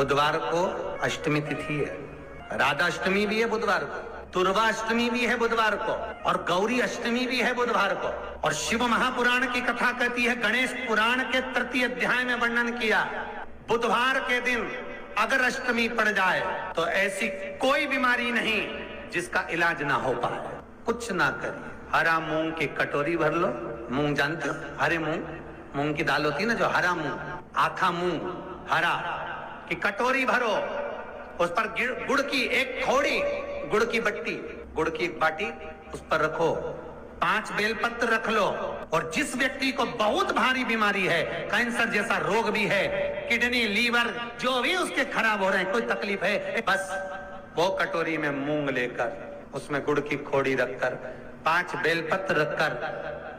बुधवार को अष्टमी तिथि है, राधा अष्टमी भी है बुधवार को, दुर्गा अष्टमी भी है बुधवार को, और गौरी अष्टमी भी है बुधवार को। और शिव महापुराण की कथा कहती है, गणेश पुराण के तृतीय अध्याय में वर्णन किया, बुधवार के दिन अगर अष्टमी पड़ जाए तो ऐसी कोई बीमारी नहीं जिसका इलाज ना हो पाए। कुछ ना करिए, हरा मूंग की कटोरी भर लो, मूंग जानते हो, हरे मूंग, मूंग की दाल होती है ना जो हरा मूंग, आखा मूंग हरा की कटोरी भरो, उस पर गुड़ की एक थोड़ी, गुड़ की बट्टी, गुड़ की एक बाटी उस पर रखो, 5 बेलपत्र रख लो, और जिस व्यक्ति को बहुत भारी बीमारी है, कैंसर जैसा रोग भी है, किडनी लीवर जो भी उसके खराब हो रहे हैं, कोई तकलीफ है, बस वो कटोरी में मूंग लेकर उसमें गुड़ की खोड़ी रखकर 5 बेलपत्र रखकर,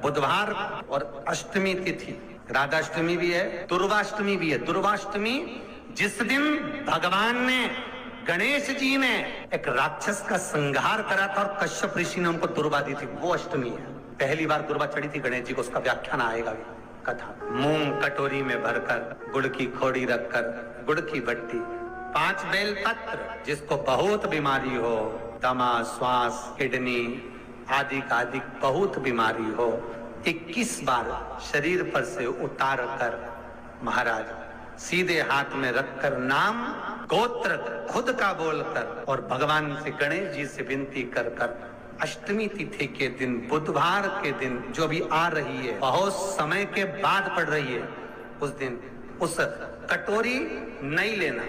बुधवार और अष्टमी तिथि, राधाष्टमी भी है, दुर्गाष्टमी भी है। दुर्गाष्टमी जिस दिन भगवान ने, गणेश जी ने एक राक्षस का संहार करा था और कश्यप ऋषि ने उनको दुर्वा दी थी, वो अष्टमी है। पहली बार दुर्वा चढ़ी थी गणेश जी को, उसका व्याख्यान आएगा भी कथा। मूंग कटोरी में भरकर, गुड़ की खोड़ी रखकर, गुड़ की बट्टी, 5 बेलपत्र, जिसको बहुत बीमारी हो, दमा, श्वास, किडनी आदि का आदि बहुत बीमारी हो, 21 बार शरीर पर से उतार कर महाराज सीधे हाथ में रखकर नाम गोत्र खुद का बोलकर और भगवान से, गणेश जी से विनती कर कर अष्टमी तिथि के दिन, बुधवार के दिन जो भी आ रही है, बहुत समय के बाद पड़ रही है, उस दिन उस कटोरी नहीं लेना,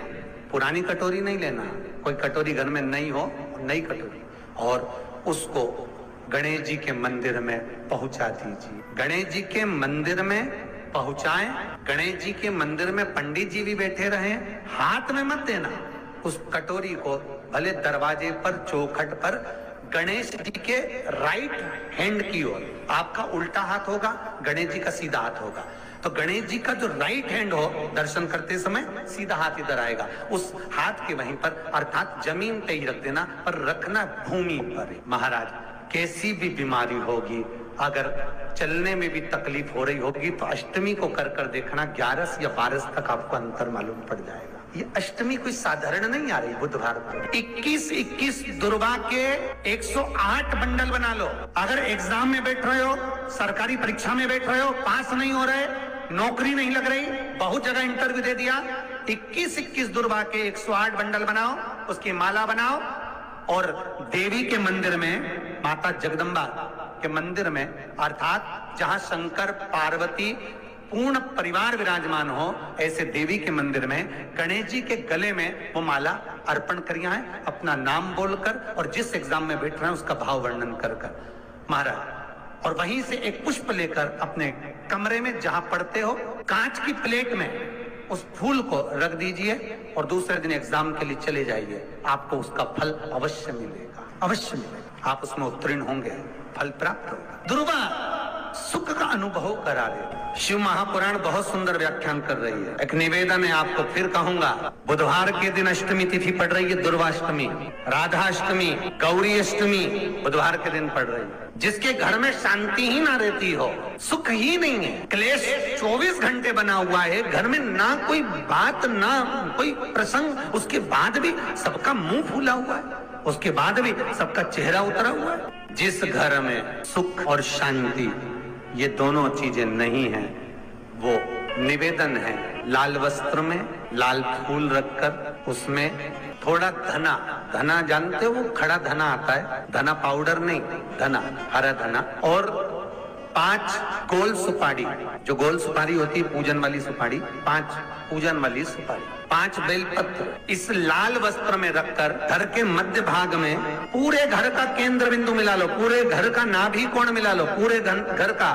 पुरानी कटोरी नहीं लेना, कोई कटोरी घर में नहीं हो, नई कटोरी, और उसको गणेश जी के मंदिर में पहुंचा दीजिए। गणेश जी के मंदिर में पहुंचाएं, गणेश जी के मंदिर में पंडित जी भी बैठे रहे, हाथ में मत देना उस कटोरी को, भले दरवाजे पर, चौखट पर, गणेश जी के राइट हैंड की ओर, आपका उल्टा हाथ होगा, गणेश जी का सीधा हाथ होगा, तो गणेश जी का जो राइट हैंड हो, दर्शन करते समय सीधा हाथ इधर आएगा, उस हाथ के वहीं पर, अर्थात जमीन पे ही रख देना, पर रखना भूमि पर। महाराज कैसी भी बीमारी होगी, अगर चलने में भी तकलीफ हो रही होगी, तो अष्टमी को कर देखना, 11 या 12 तक आपको अंतर मालूम पड़ जाएगा। ये अष्टमी कोई साधारण नहीं आ रही बुधवार को। 21 दुर्गा के 108 बंडल बना लो। अगर एग्जाम में बैठ रहे हो, सरकारी परीक्षा में बैठ रहे हो, पास नहीं हो रहे, नौकरी नहीं लग रही, बहुत जगह इंटरव्यू दे दिया, 21 दुर्गा के 108 बंडल बनाओ, उसकी माला बनाओ, और देवी के मंदिर में, माता जगदम्बा के मंदिर में, अर्थात जहां शंकर पार्वती पूर्ण परिवार विराजमान हो, ऐसे देवी के मंदिर में गणेश जी के गले में वो माला अर्पण करिए है, अपना नाम बोलकर, और जिस एग्जाम में बैठ रहे हैं उसका भाव वर्णन कर महाराज, और वहीं से एक पुष्प लेकर अपने कमरे में जहां पढ़ते हो, कांच की प्लेट में उस फूल को रख दीजिए, और दूसरे दिन एग्जाम के लिए चले जाइए, आपको उसका फल अवश्य मिलेगा, अवश्य मिलेगा, आप उसमें उत्तीर्ण होंगे, फल प्राप्त होगा। दुर्गा सुख का अनुभव करा दे। शिव महापुराण बहुत सुंदर व्याख्यान कर रही है। एक निवेदन है आपको, फिर कहूंगा, बुधवार के दिन अष्टमी तिथि पड़ रही है, दुर्गाष्टमी, राधाष्टमी, गौरी अष्टमी बुधवार के दिन पड़ रही है। जिसके घर में शांति ही ना रहती हो, सुख ही नहीं है, क्लेश 24 घंटे बना हुआ है, घर में ना कोई बात, ना कोई प्रसंग, उसके बाद भी सबका मुंह फूला हुआ है, उसके बाद भी सबका चेहरा उतरा हुआ है। जिस घर में सुख और शांति ये दोनों चीजें नहीं हैं, वो निवेदन है, लाल वस्त्र में लाल फूल रखकर उसमें थोड़ा धना, धना जानते हो, वो खड़ा धना आता है, धना पाउडर नहीं, धना, हरा धना, और 5 गोल सुपारी, जो गोल सुपारी होती है पूजन वाली सुपारी, 5 पूजन वाली सुपारी, 5 बेलपत्र, इस लाल वस्त्र में रखकर घर के मध्य भाग में पूरे घर का केंद्र बिंदु मिला लो, पूरे घर का नाभि कोण मिला लो, पूरे घर का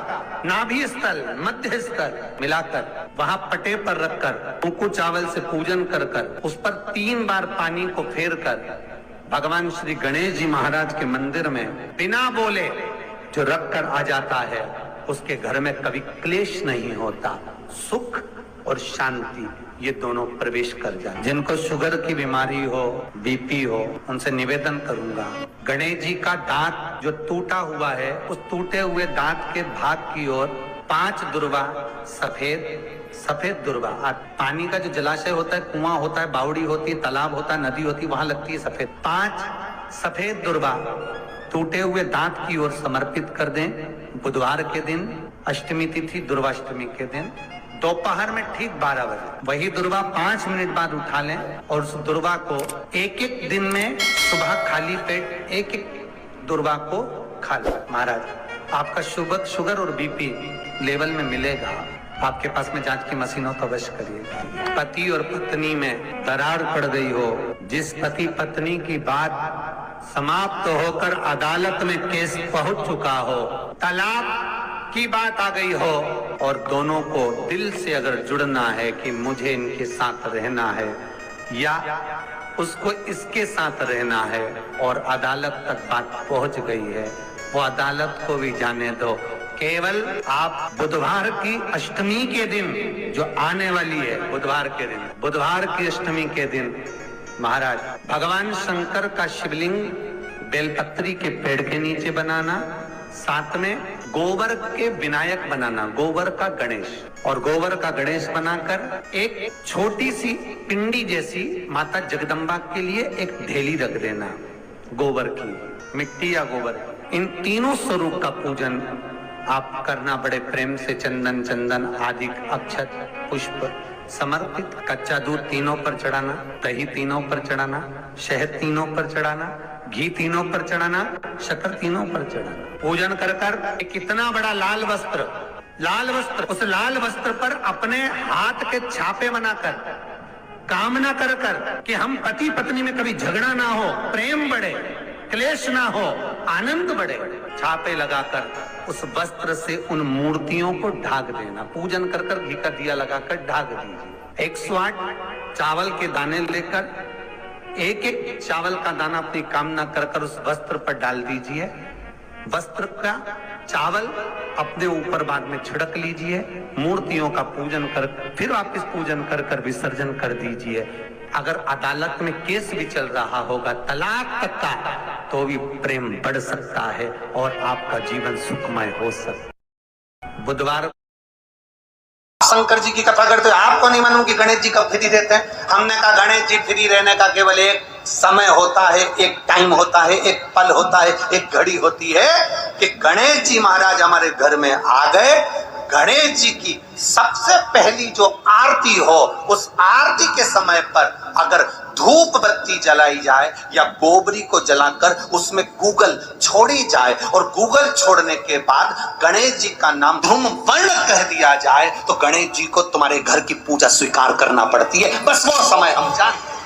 नाभि स्थल, मध्य स्थल मिलाकर वहां पटे पर रखकर कुंकू चावल से पूजन कर कर उस पर 3 बार पानी को फेर कर भगवान श्री गणेश जी महाराज के मंदिर में बिना बोले जो रखकर आ जाता है, उसके घर में कभी क्लेश नहीं होता, सुख और शांति ये दोनों प्रवेश कर जाए। जिनको शुगर की बीमारी हो, बीपी हो, उनसे निवेदन करूंगा, गणेश जी का दांत जो टूटा हुआ है, उस टूटे हुए दांत के भाग की ओर 5 दुर्वा सफेद, सफेद दुर्वा। पानी का जो जलाशय होता है, कुआं होता है, बावड़ी होती है, तालाब होता है, नदी होती है, वहां लगती है सफेद। 5 सफेद दुर्वा टूटे हुए दांत की ओर समर्पित कर दें बुधवार के दिन, अष्टमी तिथि दुर्वाष्टमी के दिन, दोपहर में ठीक 12 बजे। वही दुर्वा 5 मिनट बाद उठा लें और उस दुर्वा को एक एक दिन में सुबह खाली पेट एक एक दुर्वा को खा लें। महाराज आपका शुगर और बीपी लेवल में मिलेगा। आपके पास में जांच की मशीन हो तो अवश्य करिएगा। पति और पत्नी में दरार पड़ गई हो, जिस पति पत्नी की बात समाप्त होकर अदालत में केस पहुंच चुका हो, तलाक की बात आ गई हो और दोनों को दिल से अगर जुड़ना है कि मुझे इनके साथ रहना है या उसको इसके साथ रहना है और अदालत तक बात पहुंच गई है, वो अदालत को भी जाने दो। केवल आप बुधवार की अष्टमी के दिन जो आने वाली है, बुधवार के दिन, बुधवार की अष्टमी के दिन महाराज भगवान शंकर का शिवलिंग बेलपत्री के पेड़ के नीचे बनाना, साथ में गोबर के विनायक बनाना, गोबर का गणेश, और गोबर का गणेश बनाकर एक छोटी सी पिंडी जैसी माता जगदम्बा के लिए एक ढेली रख देना, गोबर की, मिट्टी या गोबर। इन तीनों स्वरूप का पूजन आप करना बड़े प्रेम से, चंदन चंदन आदि अक्षत पुष्प समर्पित, कच्चा दूध तीनों पर चढ़ाना, दही तीनों पर चढ़ाना, शहद तीनों पर चढ़ाना, घी तीनों पर चढ़ाना, शक्कर तीनों पर चढ़ाना। पूजन कर कर कितना बड़ा लाल वस्त्र, उस लाल वस्त्र पर अपने हाथ के छापे बनाकर कामना कर कर कि हम पति पत्नी में कभी झगड़ा ना हो, प्रेम बढ़े, क्लेश ना हो, आनंद बढ़े, छापे लगाकर उस वस्त्र से उन मूर्तियों को ढाक देना। पूजन कर कर घी का दिया लगाकर ढाक दीजिए। 108 चावल के दाने लेकर एक एक चावल का दाना अपनी कामना कर कर उस वस्त्र पर डाल दीजिए। वस्त्र का चावल अपने ऊपर बाद में छिड़क लीजिए। मूर्तियों का पूजन कर फिर वापिस पूजन कर कर विसर्जन कर दीजिए। अगर अदालत में केस भी चल रहा होगा तलाक तक का, तो भी प्रेम बढ़ सकता है और आपका जीवन सुखमय हो सकता। बुधवार शंकर जी की कथा करते हो, आपको नहीं मालूम कि गणेश जी कब फ्री देते हैं। हमने कहा गणेश जी फ्री रहने का केवल एक समय होता है, एक टाइम होता है, एक पल होता है, एक घड़ी होती है कि गणेश जी महाराज हमारे घर में आ गए। गणेश जी की सबसे पहली जो आरती हो, उस आरती के समय पर अगर धूप बत्ती जलाई जाए या गोबरी को जलाकर उसमें गूगल छोड़ी जाए और गूगल छोड़ने के बाद गणेश जी का नाम धूम वर्ण कह दिया जाए, तो गणेश जी को तुम्हारे घर की पूजा स्वीकार करना पड़ती है। बस वो समय हम जानते हैं।